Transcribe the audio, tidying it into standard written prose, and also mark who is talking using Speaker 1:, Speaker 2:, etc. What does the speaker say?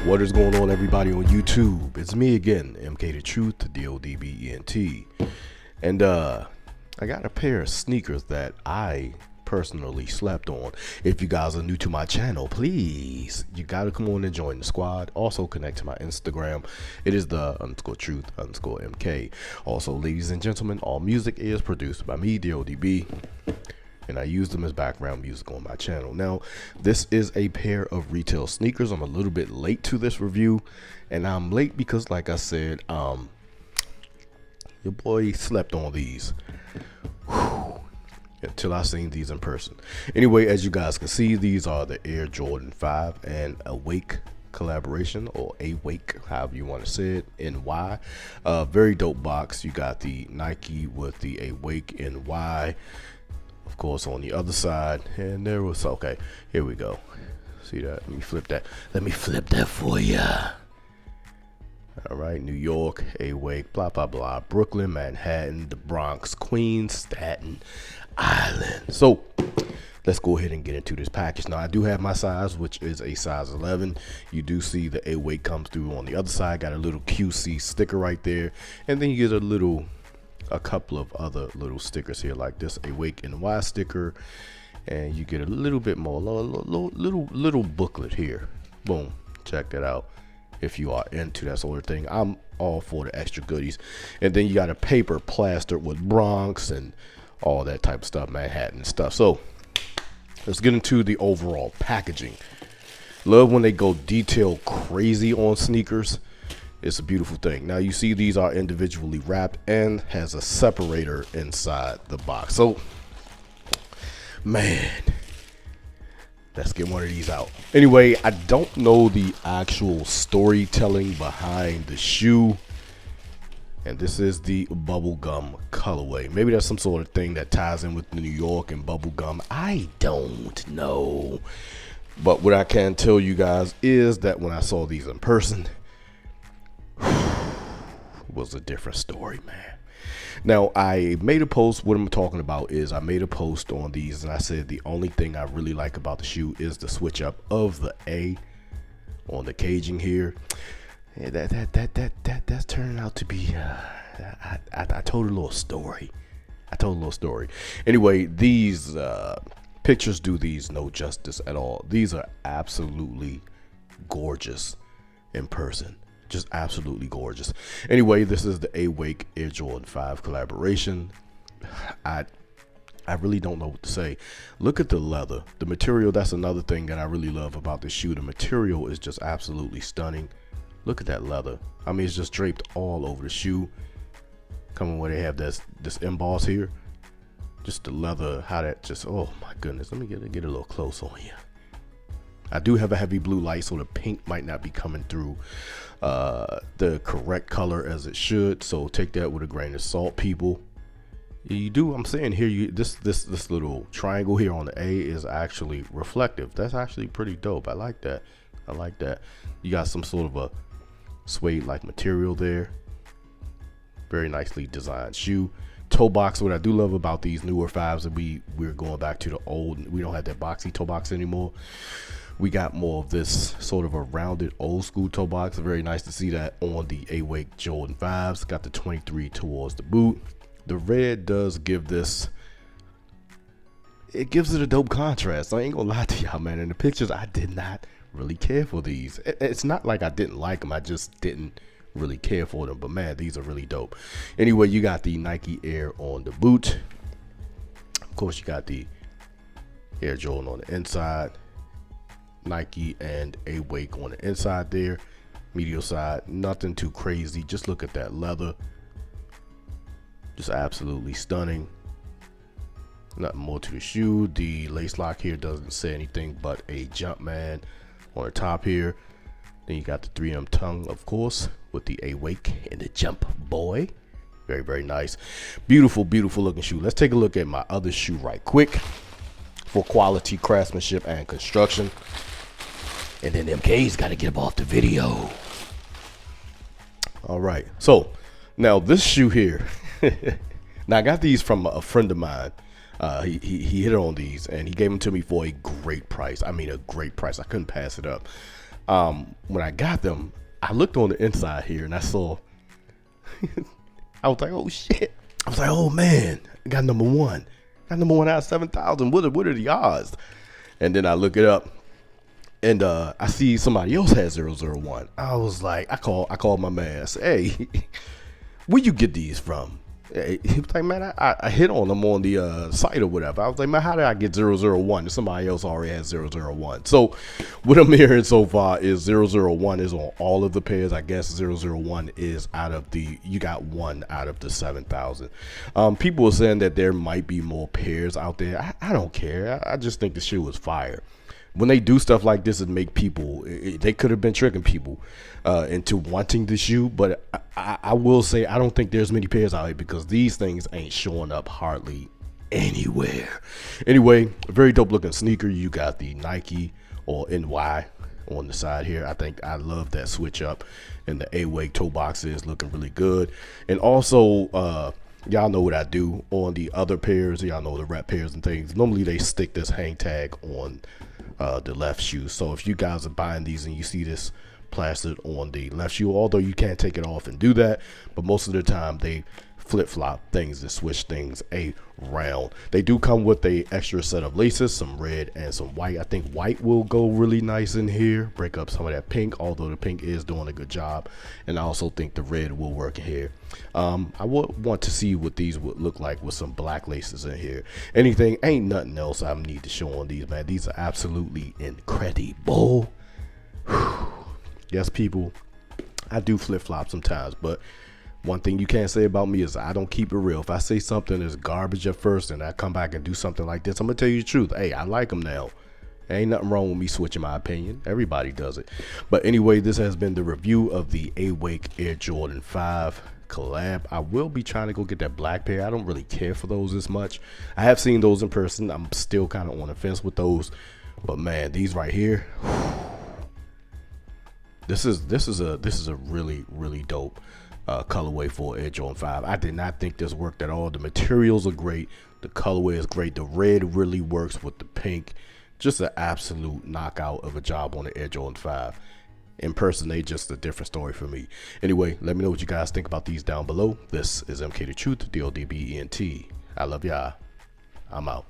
Speaker 1: What is going on, everybody on YouTube? It's me again, MK the Truth, DODBENT. And I got a pair of sneakers that I personally slept on. If you guys are new to my channel, please, you gotta come on and join the squad. Also connect to my Instagram. It is the_truth_MK. Also, ladies and gentlemen, all music is produced by me, DODB, and I use them as background music on my channel. Now, this is a pair of retail sneakers. I'm a little bit late to this review, and I'm late because, like I said, your boy slept on these. Whew. Until I seen these in person. Anyway, as you guys can see, these are the Air Jordan 5 and Awake collaboration, or Awake, however you want to say it, NY. Very dope box. You got the Nike with the Awake NY, of course, on the other side, and there was, okay, here we go. See that? Let me flip that. Let me flip that for you. All right, New York, Awake, blah, blah, blah. Brooklyn, Manhattan, the Bronx, Queens, Staten Island. So let's go ahead and get into this package. Now, I do have my size, which is a size 11. You do see the Awake comes through on the other side. Got a little QC sticker right there. And then you get a couple of other little stickers here, like this Awake NY sticker. And you get a little bit more, little booklet here. Boom, check that out. If you are into that sort of thing, I'm all for the extra goodies. And then you got a paper plastered with Bronx and all that type of stuff, Manhattan stuff. So let's get into the overall packaging. Love when they go detail crazy on sneakers. It's a beautiful thing. Now, you see these are individually wrapped and has a separator inside the box. So, man, let's get one of these out. Anyway, I don't know the actual storytelling behind the shoe. And this is the Bubblegum colorway. Maybe that's some sort of thing that ties in with New York and Bubblegum. I don't know. But what I can tell you guys is that when I saw these in person, it was a different story, man. Now, I made a post. What I'm talking about is I made a post on these, and I said the only thing I really like about the shoe is the switch up of the A on the caging here. Yeah, that's turning out to be I told a little story. Anyway, these pictures do these no justice at all. These are absolutely gorgeous in person. Just absolutely gorgeous. Anyway, this is the Awake Air Jordan 5 collaboration. I really don't know what to say. Look at the leather, the material. That's another thing that I really love about this shoe. The material is just absolutely stunning. Look at that leather. I mean, it's just draped all over the shoe. Coming where they have this emboss here. Just the leather, how that just, oh my goodness. Let me get a little close on you. I do have a heavy blue light, so the pink might not be coming through the correct color as it should. So take that with a grain of salt, people. You do, I'm saying here, this little triangle here on the A is actually reflective. That's actually pretty dope. I like that. I like that. You got some sort of a suede like material there. Very nicely designed shoe. Toe box. What I do love about these newer 5s, and we're going back to the old, we don't have that boxy toe box anymore. We got more of this sort of a rounded old school toe box. Very nice to see that on the Awake Jordan 5s. Got the 23 towards the boot. The red does give this, it gives it a dope contrast. I ain't gonna lie to y'all, man. In the pictures, I did not really care for these. It's not like I didn't like them. I just didn't really care for them. But man, these are really dope. Anyway, you got the Nike Air on the boot. Of course, you got the Air Jordan on the inside. Nike and Awake on the inside there. Medial side, nothing too crazy. Just look at that leather. Just absolutely stunning. Nothing more to the shoe. The lace lock here doesn't say anything but a Jumpman on the top here. Then you got the 3M tongue, of course, with the Awake and the Jump Boy. Very, very nice. Beautiful, beautiful looking shoe. Let's take a look at my other shoe right quick for quality craftsmanship and construction. And then MK's got to get up off the video. All right. So now this shoe here. Now I got these from a friend of mine. He hit on these and he gave them to me for a great price. I mean, a great price. I couldn't pass it up. When I got them, I looked on the inside here and I saw, I was like, oh shit. I was like, oh man, I got number one. Got number one out of 7,000. What are the odds? And then I look it up and I see somebody else has 001. I was like, I called my man. I said, hey, where you get these from? He was like, man, I hit on them on the site or whatever. I was like, man, how did I get 001? Somebody else already has 001. So what I'm hearing so far is 001 is on all of the pairs. I guess 001 is out of you got one out of the 7,000. People are saying that there might be more pairs out there. I don't care. I just think the shoe was fire. When they do stuff like this and make people, they could have been tricking people into wanting the shoe. But I will say, I don't think there's many pairs out here because these things ain't showing up hardly anywhere. Anyway, a very dope looking sneaker. You got the Nike or NY on the side here. I love that switch up, and the A-Wake toe box is looking really good. And also, y'all know what I do on the other pairs. Y'all know the rep pairs and things. Normally they stick this hang tag on the left shoe. So if you guys are buying these and you see this plastered on the left shoe, although you can't take it off and do that, but most of the time they flip-flop things and switch things around. They do come with a extra set of laces, some red and some white. I think white will go really nice in here, break up some of that pink, although the pink is doing a good job. And I also think the red will work in here. I would want to see what these would look like with some black laces in here. Ain't nothing else I need to show on these, man. These are absolutely incredible. Yes, people, I do flip-flop sometimes, but one thing you can't say about me is I don't keep it real. If I say something is garbage at first and I come back and do something like this, I'm gonna tell you the truth. Hey, I like them now. Ain't nothing wrong with me switching my opinion. Everybody does it. But anyway, this has been the review of the A-Wake Air Jordan 5 collab. I will be trying to go get that black pair. I don't really care for those as much. I have seen those in person. I'm still kind of on the fence with those. But man, these right here, this is a really dope colorway for Air Jordan 5. I did not think this worked at all. The materials are great. The colorway is great. The red really works with the pink. Just an absolute knockout of a job on the Air Jordan 5. In person, they just a different story for me. Anyway, let me know what you guys think about these down below. This is MK the Truth, DODBENT. I love y'all. I'm out.